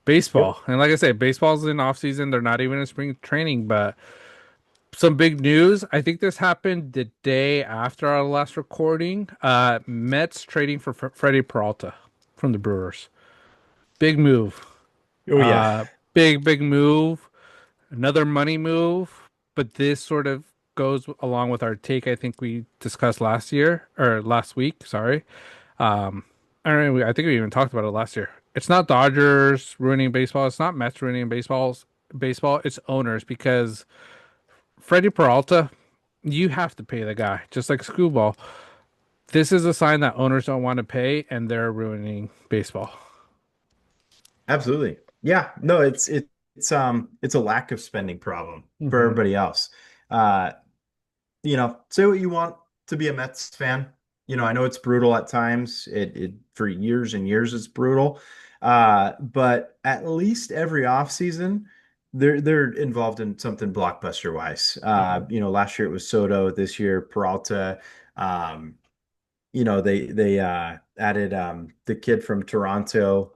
baseball. Yep. And like I said, baseball's in off season. They're not even in spring training, but some big news. I think this happened the day after our last recording. Mets trading for Freddie Peralta from the Brewers. Big move. Oh yeah. Big move. Another money move, but this sort of goes along with our take I think we discussed last year or last week, sorry. Um, I don't know, I think we even talked about it last year. It's not Dodgers ruining baseball, it's not Mets ruining baseball, it's owners because Freddie Peralta, you have to pay the guy, just like Screwball. This is a sign that owners don't want to pay and they're ruining baseball. Absolutely. Yeah. No, it's a lack of spending problem for Hmm. everybody else. Uh, say what you want to be a Mets fan. I know it's brutal at times. It for years and years it's brutal. But at least every offseason they're involved in something blockbuster wise. Hmm. Last year it was Soto, this year Peralta. Um, they added the kid from Toronto.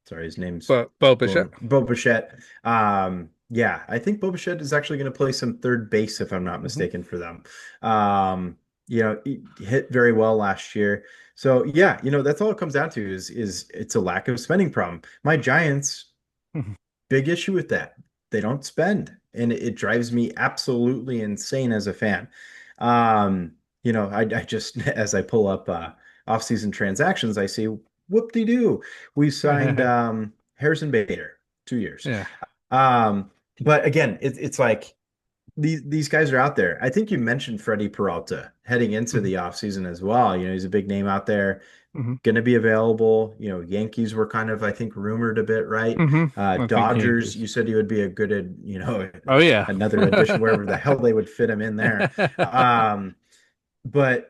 Sorry, his name's But Bo Bichette. Bo Bichette. Yeah, I think Bo Bichette is actually going to play some third base if I'm not Hmm. mistaken for them. Um, he hit very well last year. So yeah, that's all it comes down to is it's a lack of spending problem. My Giants, big issue with that. They don't spend, and it drives me absolutely insane as a fan. I just as I pull up off-season transactions, I see whoop-de-doo. We signed Harrison Bader, 2 years. Yeah. Um, but again, it's like these guys are out there. I think you mentioned Freddie Peralta heading into Hmm. the offseason as well. He's a big name out there, Hmm. going to be available. Yankees were kind of, I think, rumored a bit, right? Hmm. I think Dodgers, Yankees. you said he would be a good, Oh yeah. another addition wherever the hell they would fit him in there. But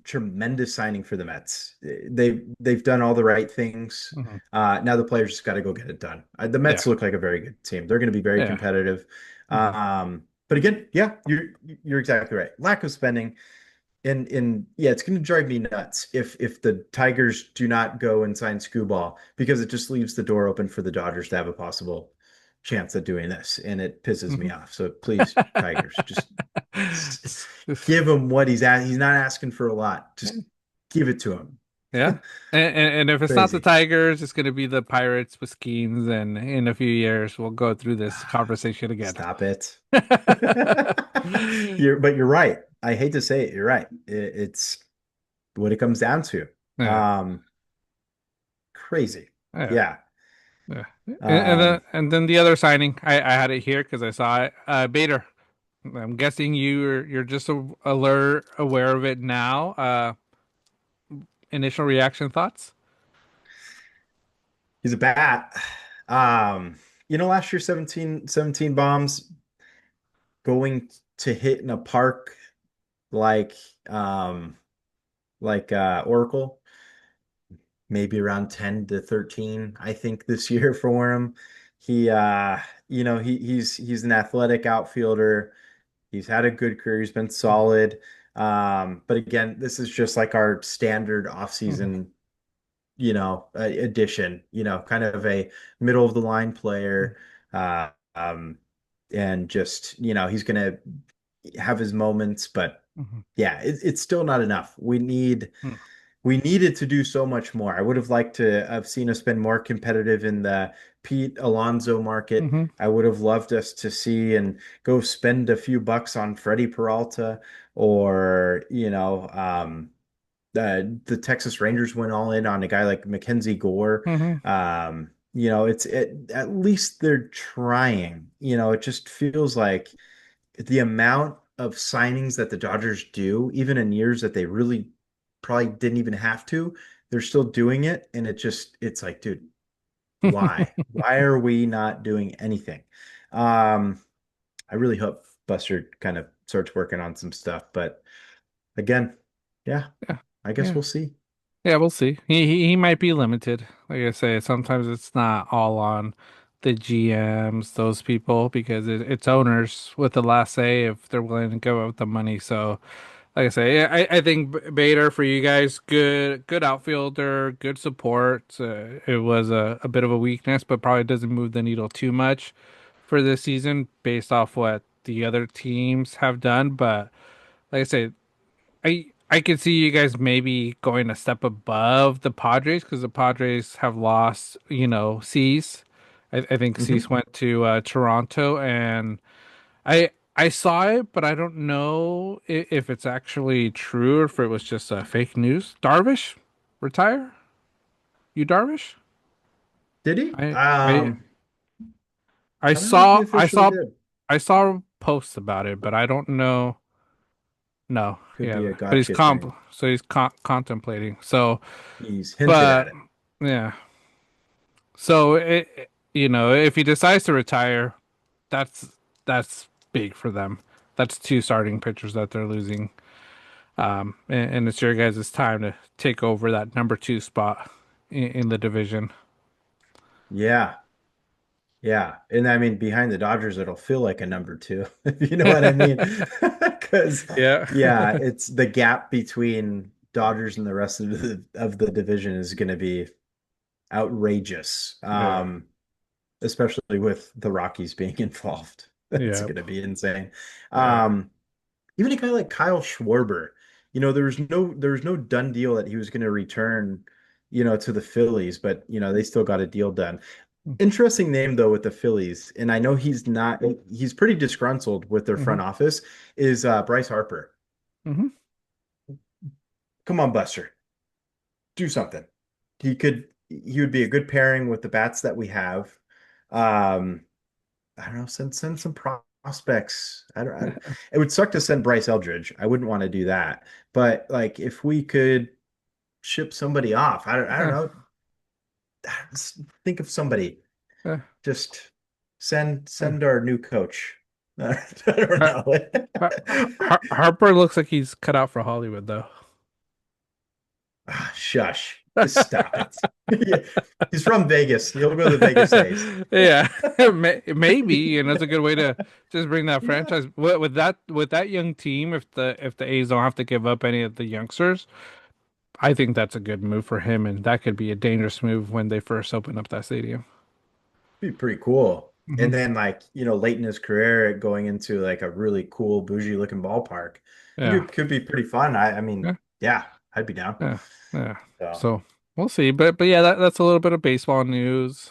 tremendous signing for the Mets. They've done all the right things. Mhm. Now the players just got to go get it done. The Yeah. Mets look like a very good team. They're going to be very Yeah. competitive. Hmm. But again, yeah, you're exactly right. Lack of spending. And yeah, it's going to drive me nuts if the Tigers do not go and sign Scuball because it just leaves the door open for the Dodgers to have a possible chance at doing this, and it pisses me Hmm. off. So please, Tigers, just give him what he's at. He's not asking for a lot. Just give it to him. Yeah. And if it's not the Crazy. Tigers, it's going to be the Pirates with Skeens. And in a few years, we'll go through this conversation again. Stop it. But you're right. I hate to say it. You're right. It's what it comes down to. Yeah. Um, Crazy. Yeah. Yeah. Yeah. Um, And then the other signing, I had it here because I saw it. Bader. I'm guessing you're just aware of it now. Initial reaction thoughts? he's a bat. Um, last year 17 bombs going to hit in a park like um Oracle, maybe around 10 to 13, I think this year for him. He he's an athletic outfielder. He's had a good career. He's been solid. But again, this is just like our standard Mhm. offseason addition, kind of a middle of the line player. Uh, um, and just, he's going to have his moments, but Mhm. yeah, it's still not enough. Mhm. We needed to do so much more. I would have liked to have seen us been more competitive in the Pete Alonso market. Mhm. I would have loved us to see and go spend a few bucks on Freddie Peralta or, the Texas Rangers went all in on a guy like Mackenzie Gore. Mhm. At least they're trying. It just feels like the amount of signings that the Dodgers do, even in years that they really probably didn't even have to, they're still doing it. And it's like, dude, why? Why are we not doing anything? Um, I really hope Buster kind of starts working on some stuff, but again, yeah, Yeah. I guess Yeah. we'll see. Yeah, we'll see. He might be limited. Like I say, sometimes it's not all on the GMs, those people, because it's owners with the last say if they're willing to go out with the money. So like I say, I think Bader for you guys, good outfielder, good support. It was a bit of a weakness, but probably doesn't move the needle too much for this season based off what the other teams have done. But like I say, I could see you guys maybe going a step above the Padres because the Padres have lost, Cease. I think Cease Hmm. went to Toronto, and I saw it, but I don't know if it's actually true or if it was just fake news. Darvish retire? You Darvish? Did he? I I I I don't know if he saw I officially saw did. I saw posts about it, but I don't know. No, Could be yeah, a but he's gotcha thing. contemplating. So, He's hinted at but it. yeah. So if he decides to retire, that's that's big for them. That's two starting pitchers that they're losing. And it's your guys' time to take over that number two spot in the division. Yeah. Yeah. And I mean, behind the Dodgers, it'll feel like a number two, if you know what I mean. Because, Yeah. yeah, it's the gap between Dodgers and the rest of the division is going to be outrageous. Yeah. Especially with the Rockies being involved. It's Yeah. going to be insane. Yeah. Um, Even a guy like Kyle Schwarber, there was no done deal that he was going to return, to the Phillies, but they still got a deal done. Interesting name though with the Phillies, and I know he's pretty disgruntled with their Hmm. front office, is Bryce Harper. Hmm. Come on, Buster, do something. He would be a good pairing with the bats that we have. Um, I don't know, send some prospects. I don't, it would suck to send Bryce Eldridge. I wouldn't want to do that. But like if we could ship somebody off, I don't Uh, know. Think of somebody. uh, Just send uh. send our new coach. I don't Har- know. Harper looks like he's cut out for Hollywood, though. Ah, shush. Just stop it. Yeah. He's from Vegas. He'll go to the Vegas A's. Yeah, maybe, and that's a good way to just bring that Yeah, franchise with that young team. If the A's don't have to give up any of the youngsters, I think that's a good move for him, and that could be a dangerous move when they first open up that stadium. be pretty cool. And Hmm. then like, late in his career going into like a really cool bougie looking ballpark. Yeah, Could be pretty fun. I mean, yeah, yeah, I'd be down. yeah. So So we'll see, but yeah, that's a little bit of baseball news.